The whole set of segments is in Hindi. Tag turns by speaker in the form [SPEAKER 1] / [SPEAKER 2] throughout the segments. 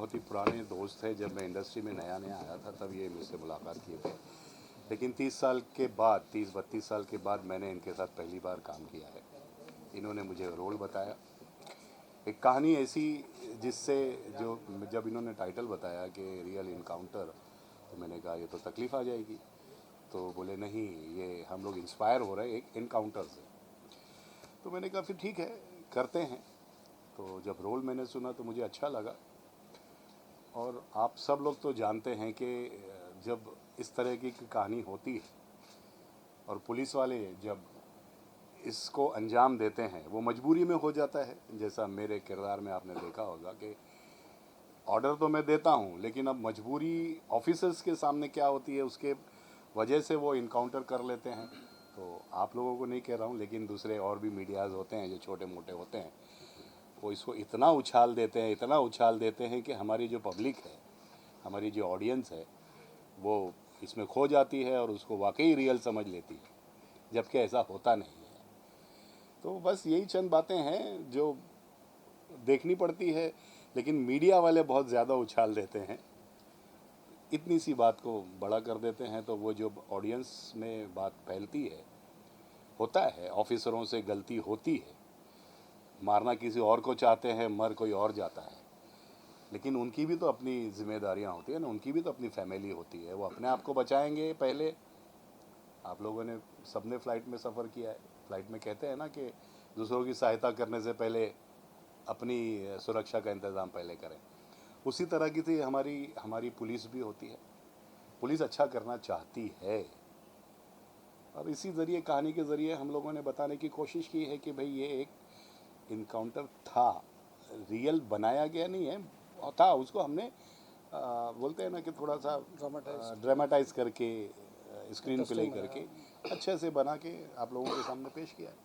[SPEAKER 1] बहुत ही पुराने दोस्त थे। जब मैं इंडस्ट्री में नया नया आया था तब ये मुझसे मुलाकात किए थे, लेकिन 30 साल के बाद, 30-32 साल के बाद मैंने इनके साथ पहली बार काम किया है। इन्होंने मुझे रोल बताया, एक कहानी ऐसी जिससे जो जब इन्होंने टाइटल बताया कि रियल इनकाउंटर, तो मैंने कहा ये तो तकलीफ़ आ जाएगी। तो बोले नहीं, ये हम लोग इंस्पायर हो रहे हैं एक इनकाउंटर से। तो मैंने कहा फिर ठीक है, करते हैं। तो जब रोल मैंने सुना तो मुझे अच्छा लगा। और आप सब लोग तो जानते हैं कि जब इस तरह की कहानी होती है और पुलिस वाले जब इसको अंजाम देते हैं, वो मजबूरी में हो जाता है। जैसा मेरे किरदार में आपने देखा होगा कि ऑर्डर तो मैं देता हूँ, लेकिन अब मजबूरी ऑफिसर्स के सामने क्या होती है, उसके वजह से वो इनकाउंटर कर लेते हैं। तो आप लोगों को नहीं कह रहा हूँ, लेकिन दूसरे और भी मीडियाज़ होते हैं जो छोटे मोटे होते हैं, वो इसको इतना उछाल देते हैं, इतना उछाल देते हैं कि हमारी जो पब्लिक है, हमारी जो ऑडियंस है, वो इसमें खो जाती है और उसको वाकई रियल समझ लेती है, जबकि ऐसा होता नहीं है। तो बस यही चंद बातें हैं जो देखनी पड़ती है, लेकिन मीडिया वाले बहुत ज़्यादा उछाल देते हैं, इतनी सी बात को बड़ा कर देते हैं। तो वो जो ऑडियंस में बात फैलती है, होता है ऑफिसरों से गलती होती है, मारना किसी और को चाहते हैं, मर कोई और जाता है, लेकिन उनकी भी तो अपनी जिम्मेदारियां होती है ना, उनकी भी तो अपनी फैमिली होती है। वो अपने आप को बचाएंगे पहले। आप लोगों ने सबने फ़्लाइट में सफ़र किया है, फ़्लाइट में कहते हैं ना कि दूसरों की सहायता करने से पहले अपनी सुरक्षा का इंतज़ाम पहले करें। उसी तरह की थी हमारी हमारी पुलिस भी होती है। पुलिस अच्छा करना चाहती है, और इसी ज़रिए, कहानी के ज़रिए हम लोगों ने बताने की कोशिश की है कि भाई ये एक इनकाउंटर था, रियल बनाया गया नहीं है, और था, उसको हमने बोलते हैं ना कि थोड़ा सा ड्रामेटाइज करके, स्क्रीन प्ले करके अच्छे से बना के आप लोगों के सामने पेश किया है।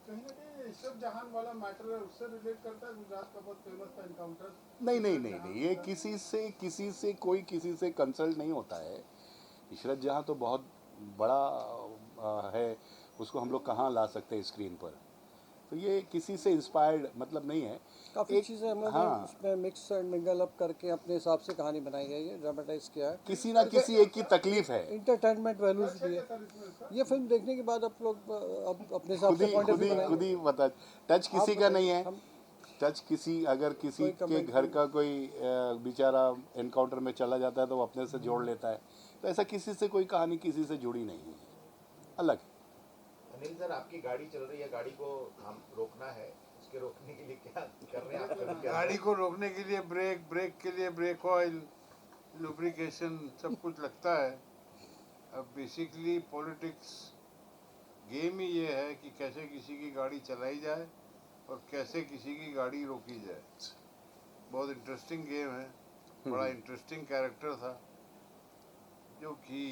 [SPEAKER 2] कहीं ना कहीं इशरत जहान वाला मैटर है, उससे रिलेट करता है। गुजरात का बहुत फेमस था इनकाउंटर।
[SPEAKER 1] नहीं नहीं नहीं नहीं, ये किसी से कोई किसी से कंसल्ट नहीं होता है। इशरत जहाँ तो बहुत बड़ा है, उसको हम लोग कहाँ ला सकते हैं स्क्रीन पर। तो ये किसी से इंस्पायर्ड मतलब नहीं है।
[SPEAKER 3] काफ़ी चीज़ें हम लोग
[SPEAKER 1] हाँ,
[SPEAKER 3] उसमें मिक्स एंड मिंगल अप करके अपने हिसाब से कहानी बनाई गई है, ड्रामेटाइज किया है।
[SPEAKER 1] किसी ना किसी एक की तकलीफ है।
[SPEAKER 3] इंटरटेनमेंट वैल्यूज भी है।
[SPEAKER 2] सर इसमें इसका
[SPEAKER 3] ये फिल्म देखने के बाद आप लोग अब अपने हिसाब से पॉइंट ऑफ व्यू बनाएंगे।
[SPEAKER 1] खुद ही बता, टच किसी का नहीं है।
[SPEAKER 3] हम
[SPEAKER 1] टच किसी, अगर किसी
[SPEAKER 3] कोई
[SPEAKER 1] के
[SPEAKER 3] कमेंट
[SPEAKER 1] घर का कोई बेचारा एनकाउंटर में चला जाता है तो वो अपने से जोड़ लेता है। तो ऐसा किसी से कोई कहानी किसी से जुड़ी नहीं है, अलग है।
[SPEAKER 4] अनिल सर, आपकी गाड़ी चल रही है, गाड़ी को हम रोकना है, उसके रोकने के लिए क्या कर रहे हैं आप?
[SPEAKER 2] गाड़ी को रोकने के लिए ब्रेक, ब्रेक के लिए ब्रेक ऑयल, लुब्रिकेशन, सब कुछ लगता है। अब बेसिकली पॉलिटिक्स गेम ही ये है कि कैसे किसी की गाड़ी चलाई जाए और कैसे किसी की गाड़ी रोकी जाए। बहुत इंटरेस्टिंग गेम है। बड़ा इंटरेस्टिंग कैरेक्टर था, जो कि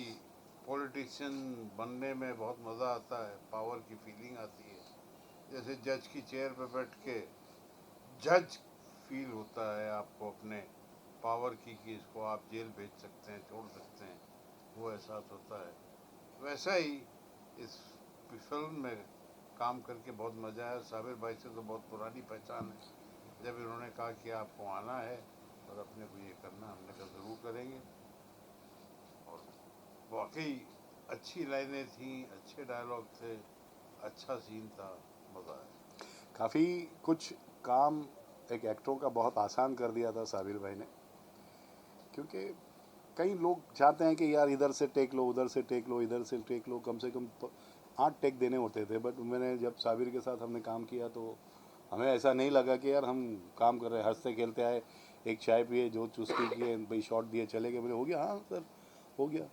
[SPEAKER 2] पॉलिटिशियन बनने में बहुत मज़ा आता है, पावर की फीलिंग आती है। जैसे जज की चेयर पे बैठ के जज फील होता है आपको अपने पावर की, कि इसको आप जेल भेज सकते हैं, छोड़ सकते हैं, वो एहसास होता है। वैसा ही इस फिल्म में काम करके बहुत मज़ा आया। साबिर भाई से तो बहुत पुरानी पहचान है। जब इन्होंने कहा कि आपको आना है और अपने को ये करना, हमने कहा ज़रूर करेंगे। और वाकई अच्छी लाइनें थी, अच्छे डायलॉग थे, अच्छा सीन था, मज़ा आया।
[SPEAKER 1] काफ़ी कुछ काम एक एक्टरों का बहुत आसान कर दिया था साबिर भाई ने, क्योंकि कई लोग चाहते हैं कि यार इधर से टेक लो, उधर से टेक लो, इधर से टेक लो, कम से कम 8 टेक देने होते थे। बट मैंने जब साबिर के साथ हमने काम किया तो हमें ऐसा नहीं लगा कि यार हम काम कर रहे हैं, हंसते खेलते आए, एक चाय पिए, जो चुस्की किए, भाई शॉट दिए, चले गए। मैंने हो गया, हाँ सर हो गया।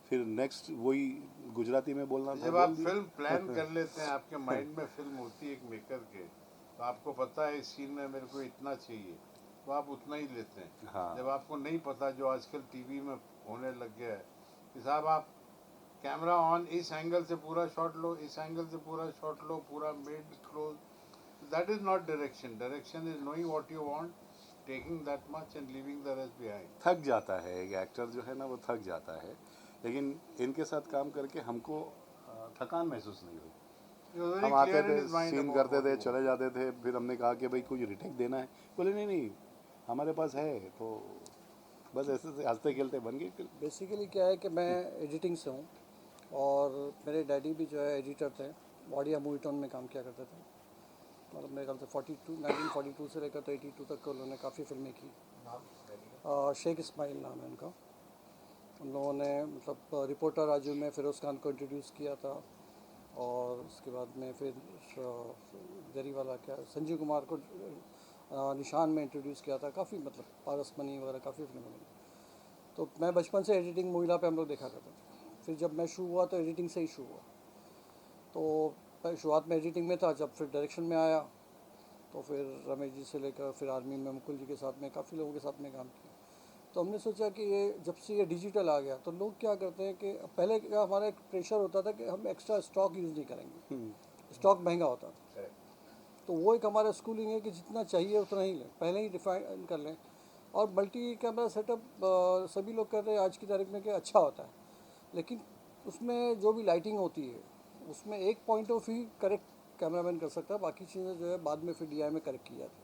[SPEAKER 1] फिर नेक्स्ट वही गुजराती में बोलना था,
[SPEAKER 2] जब आप
[SPEAKER 1] बोल दिया।
[SPEAKER 2] फिल्म प्लान कर लेते हैं, आपके माइंड में फिल्म होती है एक मेकर के, तो आपको पता है इस सीन में मेरे को इतना चाहिए, तो आप उतना ही लेते हैं।
[SPEAKER 1] हाँ।
[SPEAKER 2] जब आपको नहीं पता, जो आजकल टीवी में होने लग गया है कि साहब आप कैमरा ऑन, इस एंगल से पूरा शॉट लो, इस एंगल से पूरा शॉट लो, पूरा mid close, that is not direction. Direction is knowing what you want, taking that much and leaving the rest behind.
[SPEAKER 1] थक जाता है एक एक्टर जो है ना, वो थक जाता है, लेकिन इनके साथ काम करके हमको थकान महसूस नहीं हुई। हम आते थे, सीन करते थे, चले जाते थे, फिर हमने कहा कि भाई कुछ रिटेक देना है, बोले नहीं नहीं, हमारे पास है, तो बस ऐसे से हंसते खेलते बन गई फिल्म।
[SPEAKER 3] बेसिकली क्या है कि मैं एडिटिंग से हूँ और मेरे डैडी भी जो है एडिटर थे, वाडिया मूवी टाउन में काम किया करते थे। मतलब मेरे ख्याल से 1942 से लेकर तो 82 तक उन्होंने काफ़ी फिल्में की। शेख इस्माइल नाम है उनका। उन लोगों ने मतलब रिपोर्टर राजू में फिरोज़ खान को इंट्रोड्यूस किया था और उसके बाद में फिर गरी वाला क्या संजीव कुमार को निशान में इंट्रोड्यूस किया था। काफ़ी मतलब पारस मनी वगैरह काफ़ी फिल्में बनी। तो मैं बचपन से एडिटिंग मूविला पे हम लोग देखा करते थे। फिर जब मैं शुरू हुआ तो एडिटिंग से ही शुरू हुआ। तो मैं शुरुआत में एडिटिंग में था, जब फिर डायरेक्शन में आया तो फिर रमेश जी से लेकर फिर आर्मी में मुकुल जी के साथ में काफ़ी लोगों के साथ में काम किया। तो हमने सोचा कि ये जब से ये डिजिटल आ गया तो लोग क्या करते हैं कि पहले का हमारा एक प्रेशर होता था कि हम एक्स्ट्रा स्टॉक यूज़ नहीं करेंगे, स्टॉक महंगा होता था। तो वो एक हमारा स्कूलिंग है कि जितना चाहिए उतना ही लें, पहले ही डिफाइन कर लें। और मल्टी कैमरा सेटअप सभी लोग कहते हैं आज की तारीख में कि अच्छा होता है, लेकिन उसमें जो भी लाइटिंग होती है उसमें एक point of view correct cameraman कर सकता है, बाकी चीज़ें जो है बाद में फिर DI में करेक्ट की जाती है।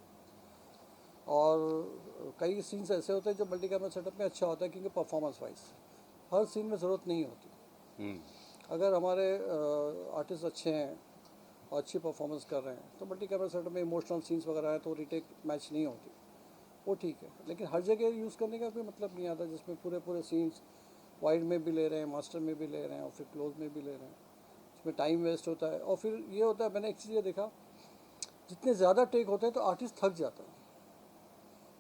[SPEAKER 3] और कई सीन्स ऐसे होते हैं जो मल्टी कैमरा सेटअप में अच्छा होता है क्योंकि परफॉर्मेंस वाइज हर सीन में ज़रूरत नहीं होती। अगर हमारे आर्टिस्ट अच्छे हैं और अच्छी परफॉर्मेंस कर रहे हैं तो मल्टी कैमरा सेटअप में इमोशनल सीन्स वगैरह है तो रिटेक मैच नहीं होती, वो ठीक है। लेकिन हर जगह यूज़ करने का कोई मतलब नहीं आता, जिसमें पूरे सीन्स वाइड में भी ले रहे हैं, मास्टर में भी ले रहे हैं और फिर क्लोज में भी ले रहे हैं, इसमें टाइम वेस्ट होता है। और फिर ये होता है, मैंने एक चीज़ ये देखा, जितने ज़्यादा टेक होते हैं तो आर्टिस्ट थक जाता है।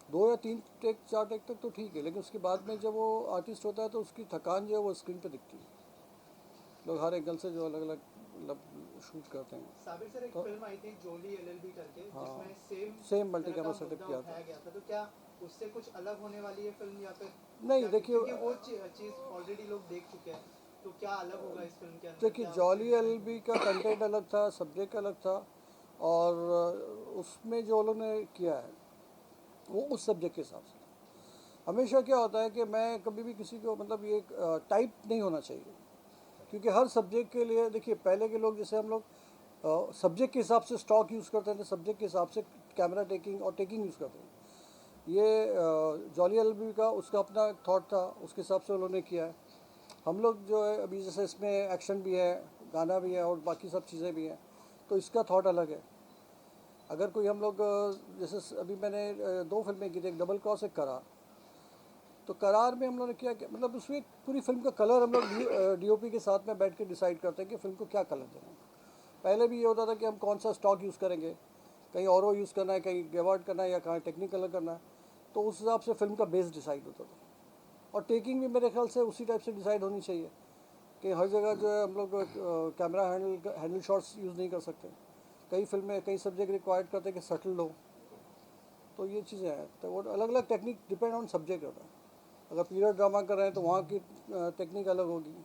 [SPEAKER 3] 2 या 3 टेक 4 टेक तक तो ठीक है, लेकिन उसके बाद में जब वो आर्टिस्ट होता है तो उसकी थकान जो है वो स्क्रीन पे दिखती है। लोग हर एंगल से जो अलग अलग मतलब शूट करते हैं।
[SPEAKER 5] साबिर सर, एक
[SPEAKER 3] तो
[SPEAKER 5] फिल्म आई थी जोली LLB करके,
[SPEAKER 3] हाँ,
[SPEAKER 5] जिसमें
[SPEAKER 3] सेम मल्टी
[SPEAKER 5] तरह
[SPEAKER 3] कैमरा
[SPEAKER 5] का
[SPEAKER 3] सेटअप
[SPEAKER 5] मुद्दा
[SPEAKER 3] किया था।
[SPEAKER 5] उठाया गया था, तो क्या उससे कुछ अलग होने वाली है फिल्म या फिर
[SPEAKER 3] नहीं,
[SPEAKER 5] क्या?
[SPEAKER 3] देखिए
[SPEAKER 5] क्योंकि वो चीज़ ऑलरेडी लोग देख चुके हैं, तो क्या अलग होगा इस फिल्म के अंदर?
[SPEAKER 3] देखिए
[SPEAKER 5] क्या
[SPEAKER 3] जॉली
[SPEAKER 5] उससे
[SPEAKER 3] LLB का कंटेंट अलग था, सब्जेक्ट अलग था, और उसमें जो उन्होंने किया है वो उस सब्जेक्ट के हिसाब से। हमेशा क्या होता है कि मैं कभी भी किसी को मतलब ये टाइप नहीं होना चाहिए, क्योंकि हर सब्जेक्ट के लिए देखिए पहले के लोग जैसे हम लोग सब्जेक्ट के हिसाब से स्टॉक यूज़ करते थे, सब्जेक्ट के हिसाब से कैमरा टेकिंग और टेकिंग यूज़ करते थे। ये जॉली LLB का उसका अपना थॉट था, उसके हिसाब से उन्होंने किया है। हम लोग जो है अभी जैसे इसमें एक्शन भी है, गाना भी है और बाकी सब चीज़ें भी हैं, तो इसका थॉट अलग है। अगर कोई हम लोग जैसे अभी मैंने 2 फिल्में की थी, एक डबल क्रॉस एक करार। तो करार में हम लोगों ने क्या किया, मतलब उसमें एक पूरी फिल्म का कलर हम लोग DOP के साथ में बैठ के डिसाइड करते हैं कि फिल्म को क्या कलर देना है। पहले भी ये होता था कि हम कौन सा स्टॉक यूज़ करेंगे, कहीं और यूज़ करना है, कहीं गेवार्ड करना है या कहीं टेक्निकल करना है, तो उस हिसाब से फिल्म का बेस डिसाइड होता था। और टेकिंग भी मेरे ख्याल से उसी टाइप से डिसाइड होनी चाहिए कि हर जगह जो है हम लोग कैमरा हैंडल शॉट्स यूज़ नहीं कर सकते। कई फिल्में कई सब्जेक्ट रिक्वायर्ड करते हैं कि सटल हो, तो ये चीज़ें हैं। तो वो अलग अलग टेक्निक डिपेंड ऑन सब्जेक्ट होता है। अगर पीरियड ड्रामा कर रहे हैं तो वहाँ की टेक्निक अलग होगी,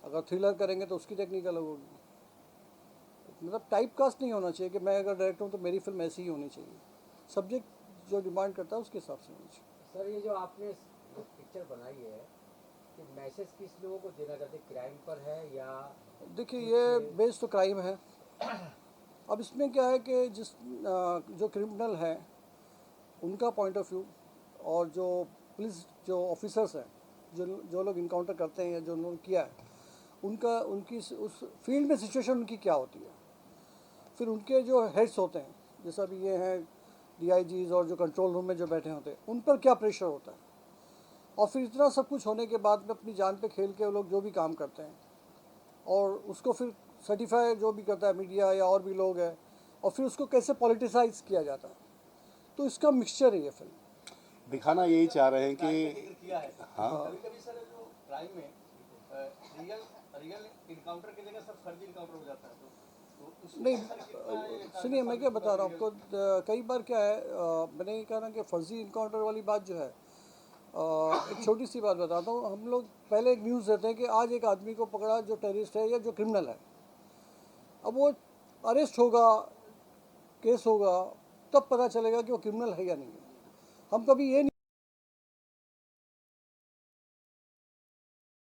[SPEAKER 3] अगर थ्रिलर करेंगे तो उसकी टेक्निक अलग होगी। मतलब टाइप कास्ट नहीं होना चाहिए कि मैं अगर डायरेक्टर हूँ तो मेरी फिल्म ऐसी ही होनी चाहिए। सब्जेक्ट जो डिमांड करता है उसके हिसाब से होनी चाहिए।
[SPEAKER 6] सर, ये जो आपने पिक्चर बनाई है, कि मैसेज किस लोगों को देना चाहते हैं, क्राइम पर है या?
[SPEAKER 3] देखिए ये बेस तो क्राइम है। अब इसमें क्या है कि जो क्रिमिनल है उनका पॉइंट ऑफ व्यू, और जो पुलिस जो ऑफिसर्स हैं जो लोग इनकाउंटर करते हैं या जो उन्होंने किया है उनका उनकी उस फील्ड में सिचुएशन उनकी क्या होती है। फिर उनके जो हेड्स होते हैं, जैसा अभी ये हैं DIGs और जो कंट्रोल रूम में जो बैठे होते हैं, उन पर क्या प्रेशर होता है। और फिर इतना सब कुछ होने के बाद में अपनी जान पे खेल के वो लोग जो भी काम करते हैं और उसको फिर सर्टिफाई जो भी करता है मीडिया या और भी लोग हैं, और फिर उसको कैसे पॉलिटिसाइज किया जाता है, तो इसका मिक्सचर है ये फिल्म।
[SPEAKER 1] दिखाना यही चाह रहे हैं कि
[SPEAKER 7] किया है।
[SPEAKER 1] हाँ
[SPEAKER 7] कभी-कभी सर जो क्राइम में रियल इनकाउंटर की जगह सब फर्जी इनकाउंटर हो जाता है, तो उसमें
[SPEAKER 3] नहीं
[SPEAKER 7] सर कितना ये
[SPEAKER 3] सुनिए, मैं क्या बता रहा हूँ आपको, कई बार क्या है, मैंने ये कहा ना कि फर्जी इनकाउंटर वाली बात जो है, एक छोटी सी बात बताता हूँ। हम लोग पहले एक न्यूज़ देते हैं कि आज एक आदमी को पकड़ा जो टेररिस्ट है या जो क्रिमिनल है। अब वो अरेस्ट होगा, केस होगा, तब पता चलेगा कि वो क्रिमिनल है या नहीं है। हम कभी ये नहीं